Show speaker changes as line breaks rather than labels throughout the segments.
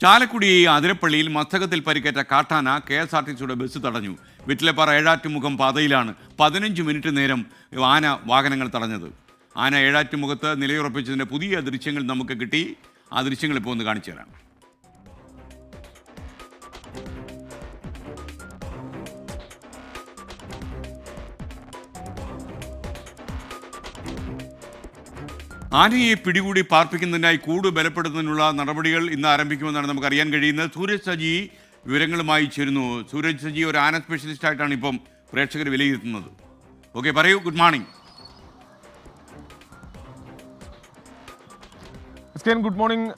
ചാലക്കുടി അതിരപ്പള്ളിയിൽ മസ്തകത്തിൽ പരിക്കേറ്റ കാട്ടാന KSRTCയുടെ ബസ് തടഞ്ഞു. വിറ്റിലപ്പാറ ഏഴാറ്റുമുഖം പാതയിലാണ് 15 മിനിറ്റ് നേരം ആന വാഹനങ്ങൾ തടഞ്ഞത്. ആന ഏഴാറ്റുമുഖത്ത് നിലയുറപ്പിച്ചതിൻ്റെ പുതിയ ദൃശ്യങ്ങൾ നമുക്ക് കിട്ടി. ആ ദൃശ്യങ്ങൾ ഇപ്പോൾ ഒന്ന് കാണിച്ചു തരാം. ആനയെ പിടികൂടി പാർപ്പിക്കുന്നതിനായി കൂട് ബലപ്പെടുത്തുന്നതിനുള്ള നടപടികൾ ഇന്ന് ആരംഭിക്കുമെന്നാണ് നമുക്ക് അറിയാൻ കഴിയുന്നത്. സൂരജ് സജി വിവരങ്ങളുമായി ചേരുന്നു. സൂരജ് സജി ഒരു ആന സ്പെഷ്യലിസ്റ്റ് ആയിട്ടാണ് ഇപ്പം പ്രേക്ഷകർ വിലയിരുത്തുന്നത്. ഓക്കെ, പറയൂ. Good morning.
Good morning.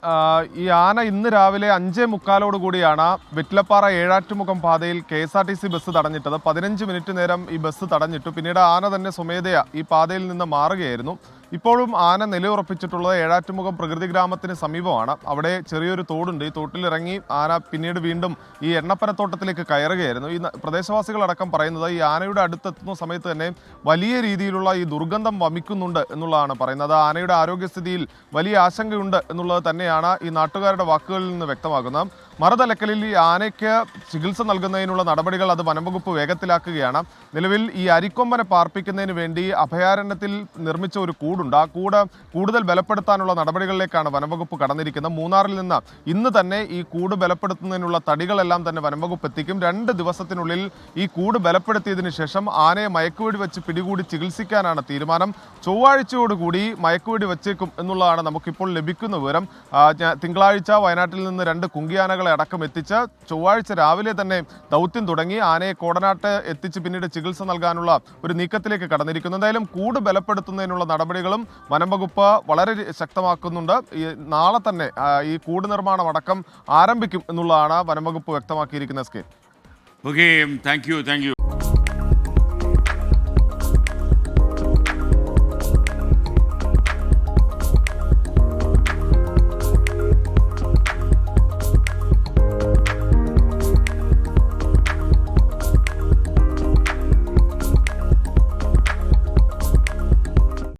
ഈ ആന ഇന്ന് രാവിലെ 5:45 കൂടിയാണ് വിറ്റിലപ്പാറ ഏഴാറ്റുമുഖം പാതയിൽ KSRTC ബസ് തടഞ്ഞിട്ടത്. 15 മിനിറ്റ് നേരം ഈ ബസ് തടഞ്ഞിട്ടു. പിന്നീട് ആന തന്നെ സ്വമേധയാ ഈ പാതയിൽ നിന്ന് മാറുകയായിരുന്നു. ഇപ്പോഴും ആന നിലയുറപ്പിച്ചിട്ടുള്ളത് ഏഴാറ്റുമുഖം പ്രകൃതി ഗ്രാമത്തിന് സമീപമാണ്. അവിടെ ചെറിയൊരു തോടുണ്ട്. ഈ തോട്ടിലിറങ്ങി ആന പിന്നീട് വീണ്ടും ഈ എണ്ണപ്പനത്തോട്ടത്തിലേക്ക് കയറുകയായിരുന്നു. ഈ പ്രദേശവാസികളടക്കം പറയുന്നത് ഈ ആനയുടെ അടുത്തെത്തുന്ന സമയത്ത് തന്നെ വലിയ രീതിയിലുള്ള ഈ ദുർഗന്ധം വമിക്കുന്നുണ്ട് എന്നുള്ളതാണ് പറയുന്നത്. ആനയുടെ ആരോഗ്യസ്ഥിതിയിൽ വലിയ ആശങ്കയുണ്ട് എന്നുള്ളത് തന്നെയാണ് ഈ നാട്ടുകാരുടെ വാക്കുകളിൽ നിന്ന് വ്യക്തമാകുന്നത്. മറുതലക്കലിൽ ഈ ആനയ്ക്ക് ചികിത്സ നൽകുന്നതിനുള്ള നടപടികൾ അത് വനംവകുപ്പ് വേഗത്തിലാക്കുകയാണ്. നിലവിൽ ഈ അരിക്കൊമ്പനെ പാർപ്പിക്കുന്നതിന് വേണ്ടി അഭയാരണ്യത്തിൽ നിർമ്മിച്ച ഒരു കൂടുണ്ട്. ആ കൂട് കൂടുതൽ ബലപ്പെടുത്താനുള്ള നടപടികളിലേക്കാണ് വനംവകുപ്പ് കടന്നിരിക്കുന്നത്. മൂന്നാറിൽ നിന്ന് ഇന്ന് തന്നെ ഈ കൂട് ബലപ്പെടുത്തുന്നതിനുള്ള തടികളെല്ലാം തന്നെ വനംവകുപ്പ് എത്തിക്കും. 2 ദിവസത്തിനുള്ളിൽ ഈ കൂട് ബലപ്പെടുത്തിയതിനു ശേഷം ആനയെ മയക്കുവെടി വെച്ച് പിടികൂടി ചികിത്സിക്കാനാണ് തീരുമാനം. ചൊവ്വാഴ്ചയോടുകൂടി മയക്കുവെടി വെച്ചേക്കും എന്നുള്ളതാണ് നമുക്കിപ്പോൾ ലഭിക്കുന്ന വിവരം. തിങ്കളാഴ്ച വയനാട്ടിൽ നിന്ന് 2 കുങ്കിയാനകളെ അടക്കം എത്തിച്ച് ചൊവ്വാഴ്ച രാവിലെ തന്നെ ദൗത്യം തുടങ്ങി ആനയെ കോടനാട്ട് എത്തിച്ച് പിന്നീട് ചികിത്സ നൽകാനുള്ള ഒരു നീക്കത്തിലേക്ക് കടന്നിരിക്കുന്നു. എന്തായാലും കൂട് ബലപ്പെടുത്തുന്നതിനുള്ള നടപടികളും വനംവകുപ്പ് വളരെ ശക്തമാക്കുന്നുണ്ട്. നാളെ തന്നെ ഈ കൂട് നിർമ്മാണം അടക്കം ആരംഭിക്കും എന്നുള്ളതാണ് വനംവകുപ്പ് വ്യക്തമാക്കിയിരിക്കുന്നത്.
Okay, thank U.